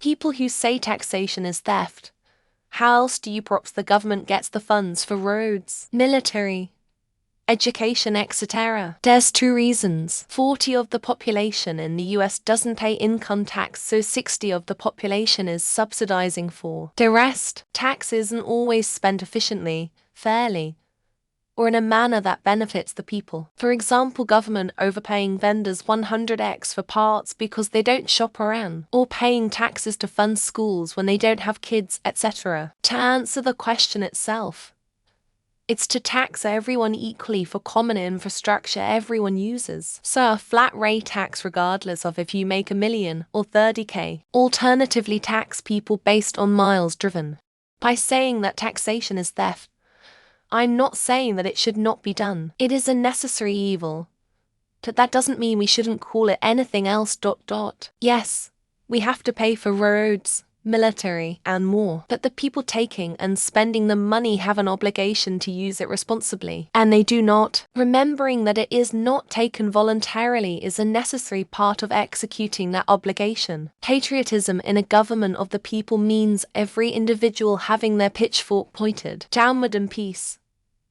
People who say taxation is theft. How else do you propse the government gets the funds for roads, military, education, etc.? There's two reasons. 40% of the population in the US doesn't pay income tax, so 60% of the population is subsidizing for the rest. Tax isn't always spent efficiently, fairly, or in a manner that benefits the people. For example, government overpaying vendors 100x for parts because they don't shop around, or paying taxes to fund schools when they don't have kids, etc. To answer the question itself, it's to tax everyone equally for common infrastructure everyone uses. So a flat rate tax regardless of if you make $1 million or 30K. Alternatively, tax people based on miles driven. By saying that taxation is theft, I'm not saying that it should not be done. It is a necessary evil. But that doesn't mean we shouldn't call it anything else. Yes, we have to pay for roads, military, and more. But the people taking and spending the money have an obligation to use it responsibly. And they do not. Remembering that it is not taken voluntarily is a necessary part of executing that obligation. Patriotism in a government of the people means every individual having their pitchfork pointed downward in peace,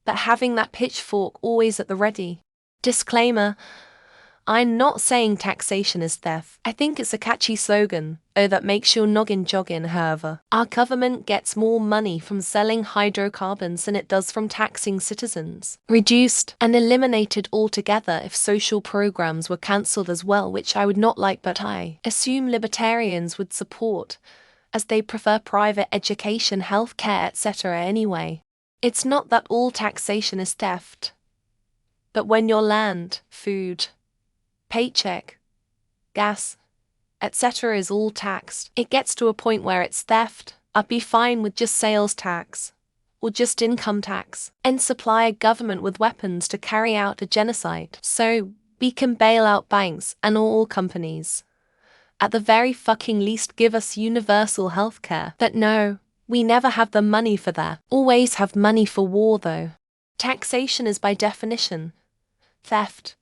but having that pitchfork always at the ready. Disclaimer: I'm not saying taxation is theft. I think it's a catchy slogan, that makes your noggin joggin'. However, our government gets more money from selling hydrocarbons than it does from taxing citizens. Reduced and eliminated altogether if social programs were cancelled as well, which I would not like, but I assume libertarians would support, as they prefer private education, healthcare, etc. anyway. It's not that all taxation is theft, but when your land, food, paycheck, gas, etc. is all taxed, it gets to a point where it's theft. I'd be fine with just sales tax, or just income tax, and supply a government with weapons to carry out a genocide. So we can bail out banks and oil companies. At the very fucking least, give us universal healthcare. But no, we never have the money for that. Always have money for war though. Taxation is by definition theft.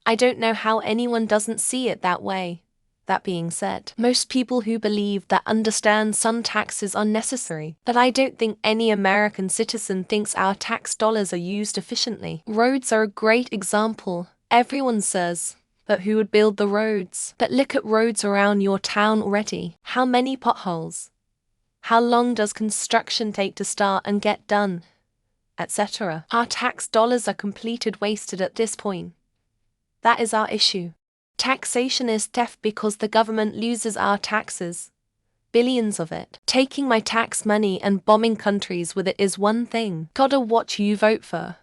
I don't know how anyone doesn't see it that way. That being said, most people who believe that understand some taxes are necessary, but I don't think any American citizen thinks our tax dollars are used efficiently. Roads are a great example. Everyone says, but who would build the roads? But look at roads around your town already. How many potholes? How long does construction take to start and get done? Etc. Our tax dollars are completed wasted at this point. That is our issue. Taxation is theft because the government loses our taxes. Billions of it. Taking my tax money and bombing countries with it is one thing. Gotta watch who you vote for.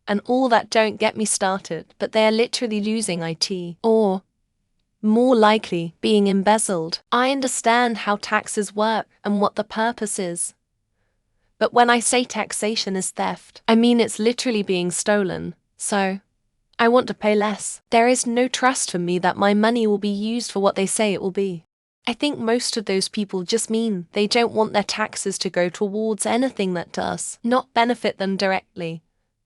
And all that, don't get me started, but they are literally losing it. Or, more likely, being embezzled. I understand how taxes work and what the purpose is. But when I say taxation is theft, I mean it's literally being stolen. So I want to pay less. There is no trust for me that my money will be used for what they say it will be. I think most of those people just mean they don't want their taxes to go towards anything that does not benefit them directly,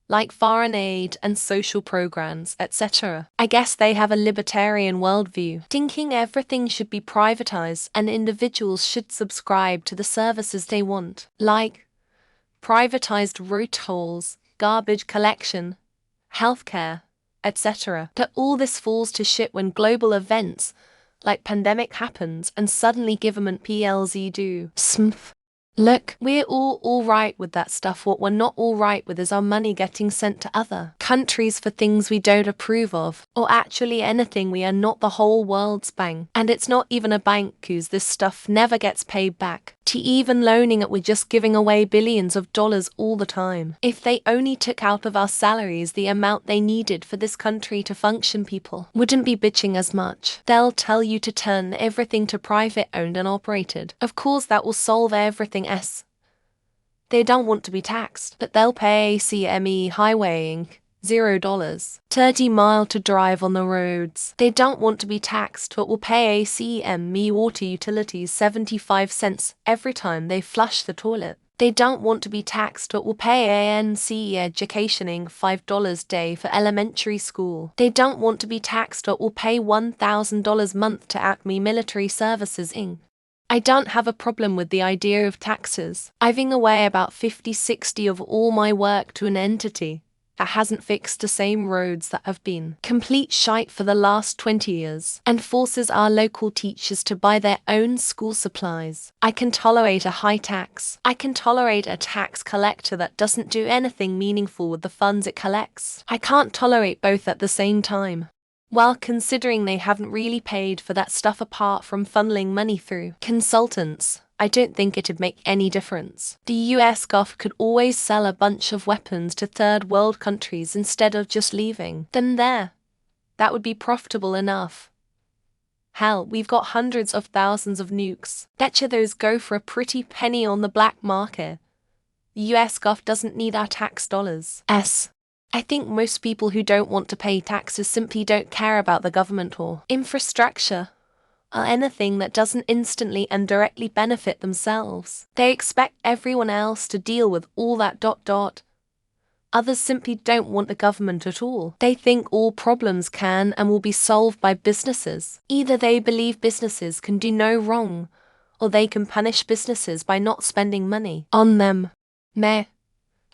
like foreign aid and social programs, etc. I guess they have a libertarian worldview, thinking everything should be privatized and individuals should subscribe to the services they want, like privatized road tolls, garbage collection, healthcare, etc. But all this falls to shit when global events, like pandemic happens and suddenly government PLZ do smf. Look, we're all right with that stuff. What we're not all right with is our money getting sent to other countries for things we don't approve of, or actually anything. We are not the whole world's bank, and it's not even a bank whose this stuff never gets paid back. To even loaning it, we're just giving away billions of dollars all the time. If they only took out of our salaries the amount they needed for this country to function, people wouldn't be bitching as much. They'll tell you to turn everything to private owned and operated. Of course that will solve everything. They don't want to be taxed, but they'll pay CME highwaying $0, 30 mile to drive on the roads. They don't want to be taxed, but will pay CME water utilities 75 cents every time they flush the toilet. They don't want to be taxed, but will pay ANC educationing $5 a day for elementary school. They don't want to be taxed, but will pay $1,000 a month to Acme Military Services Inc. I don't have a problem with the idea of taxes. Giving away about 50-60 of all my work to an entity that hasn't fixed the same roads that have been complete shite for the last 20 years and forces our local teachers to buy their own school supplies. I can tolerate a high tax. I can tolerate a tax collector that doesn't do anything meaningful with the funds it collects. I can't tolerate both at the same time. Well, considering they haven't really paid for that stuff apart from funneling money through consultants, I don't think it'd make any difference. The US gov could always sell a bunch of weapons to third world countries instead of just leaving them there. That would be profitable enough. Hell, we've got hundreds of thousands of nukes. Betcha those go for a pretty penny on the black market. The US gov doesn't need our tax dollars. I think most people who don't want to pay taxes simply don't care about the government or infrastructure, or anything that doesn't instantly and directly benefit themselves. They expect everyone else to deal with all that ... Others simply don't want the government at all. They think all problems can and will be solved by businesses. Either they believe businesses can do no wrong, or they can punish businesses by not spending money on them. Meh.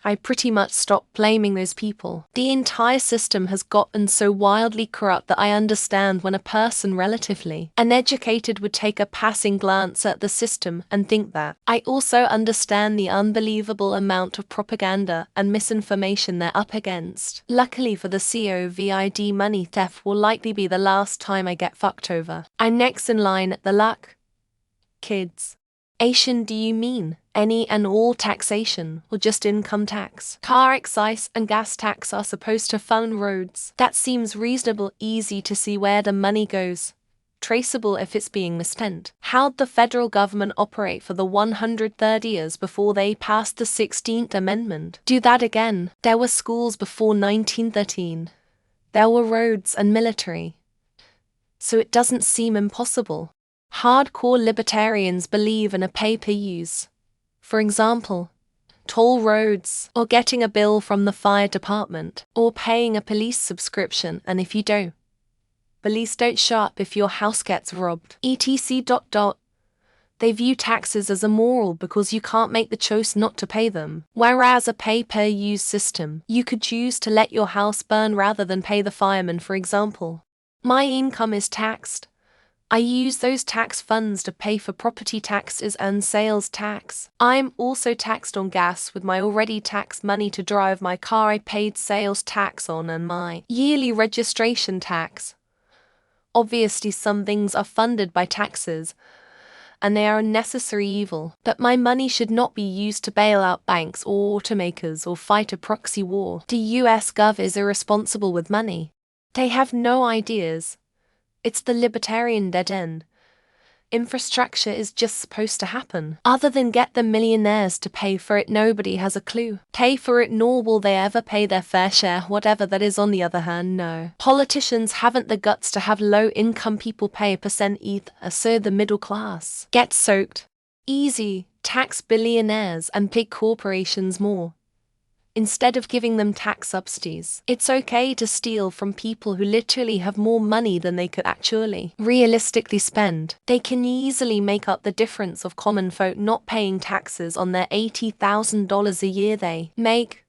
I pretty much stopped blaming those people. The entire system has gotten so wildly corrupt that I understand when a person relatively uneducated would take a passing glance at the system and think that. I also understand the unbelievable amount of propaganda and misinformation they're up against. Luckily for the COVID, money theft will likely be the last time I get fucked over. I'm next in line at the luck. Kids. Asian, do you mean any and all taxation or just income tax? Car excise and gas tax are supposed to fund roads. That seems reasonable, easy to see where the money goes. Traceable if it's being misspent. How'd the federal government operate for the 130 years before they passed the 16th Amendment? Do that again. There were schools before 1913. There were roads and military. So it doesn't seem impossible. Hardcore libertarians believe in a pay-per-use. For example, toll roads, or getting a bill from the fire department, or paying a police subscription, and if you don't, police don't show up if your house gets robbed, etc. They view taxes as immoral because you can't make the choice not to pay them. Whereas a pay-per-use system, you could choose to let your house burn rather than pay the fireman, for example. My income is taxed. I use those tax funds to pay for property taxes and sales tax. I'm also taxed on gas with my already taxed money to drive my car I paid sales tax on and my yearly registration tax. Obviously some things are funded by taxes, and they are a necessary evil, but my money should not be used to bail out banks or automakers or fight a proxy war. The US gov is irresponsible with money. They have no ideas. It's the libertarian dead end. Infrastructure is just supposed to happen. Other than get the millionaires to pay for it, nobody has a clue. Pay for it, nor will they ever pay their fair share, whatever that is. On the other hand, no. Politicians haven't the guts to have low-income people pay a percent either, so the middle class gets soaked. Easy, tax billionaires and big corporations more. Instead of giving them tax subsidies, it's okay to steal from people who literally have more money than they could actually realistically spend. They can easily make up the difference of common folk not paying taxes on their $80,000 a year they make.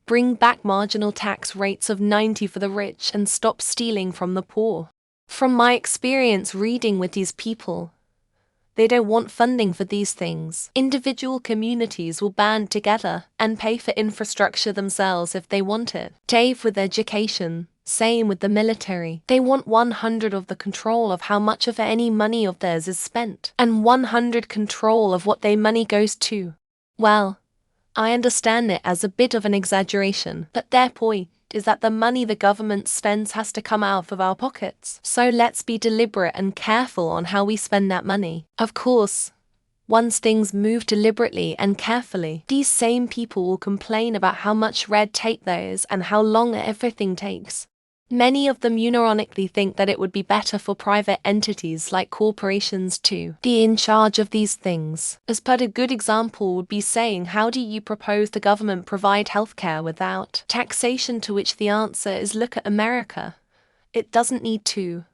Bring back marginal tax rates of 90 for the rich and stop stealing from the poor. From my experience reading with these people, they don't want funding for these things. Individual communities will band together and pay for infrastructure themselves if they want it. Same with education, same with the military. They want 100 of the control of how much of any money of theirs is spent, and 100 control of what their money goes to. Well, I understand it as a bit of an exaggeration, but their point is that the money the government spends has to come out of our pockets. So let's be deliberate and careful on how we spend that money. Of course, once things move deliberately and carefully, these same people will complain about how much red tape there is and how long everything takes. Many of them unironically think that it would be better for private entities like corporations to be in charge of these things. As per a good example would be saying, how do you propose the government provide healthcare without taxation? To which the answer is, look at America. It doesn't need to.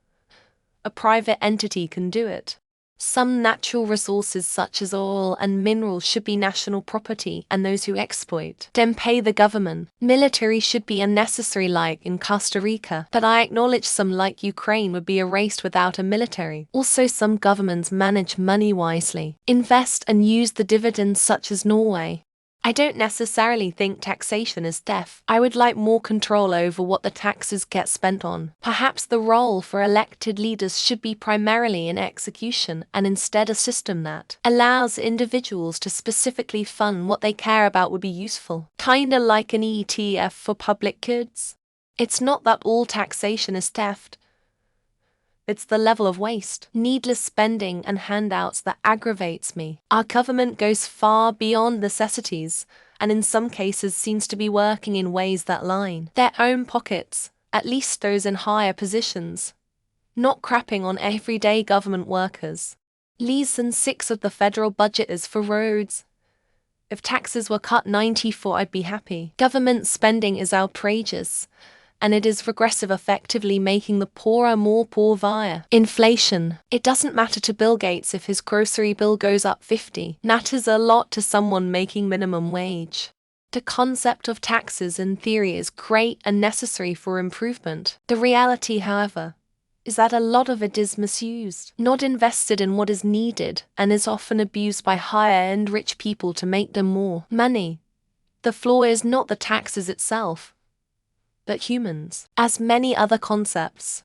A private entity can do it. Some natural resources such as oil and minerals should be national property, and those who exploit them pay the government. Military should be unnecessary like in Costa Rica, but I acknowledge some like Ukraine would be erased without a military. Also, some governments manage money wisely, invest and use the dividends such as Norway. I don't necessarily think taxation is theft. I would like more control over what the taxes get spent on. Perhaps the role for elected leaders should be primarily in execution and instead a system that allows individuals to specifically fund what they care about would be useful. Kinda like an ETF for public goods. It's not that all taxation is theft. It's the level of waste, needless spending and handouts that aggravates me. Our government goes far beyond necessities, and in some cases seems to be working in ways that line their own pockets, at least those in higher positions, not crapping on everyday government workers. Less than 6 of the federal budget is for roads. If taxes were cut 94, I'd be happy. Government spending is outrageous, and it is regressive, effectively making the poorer more poor via inflation. It doesn't matter to Bill Gates if his grocery bill goes up 50. Matters a lot to someone making minimum wage. The concept of taxes in theory is great and necessary for improvement. The reality, however, is that a lot of it is misused, not invested in what is needed, and is often abused by higher-end rich people to make them more money. The flaw is not the taxes itself, but humans. As many other concepts,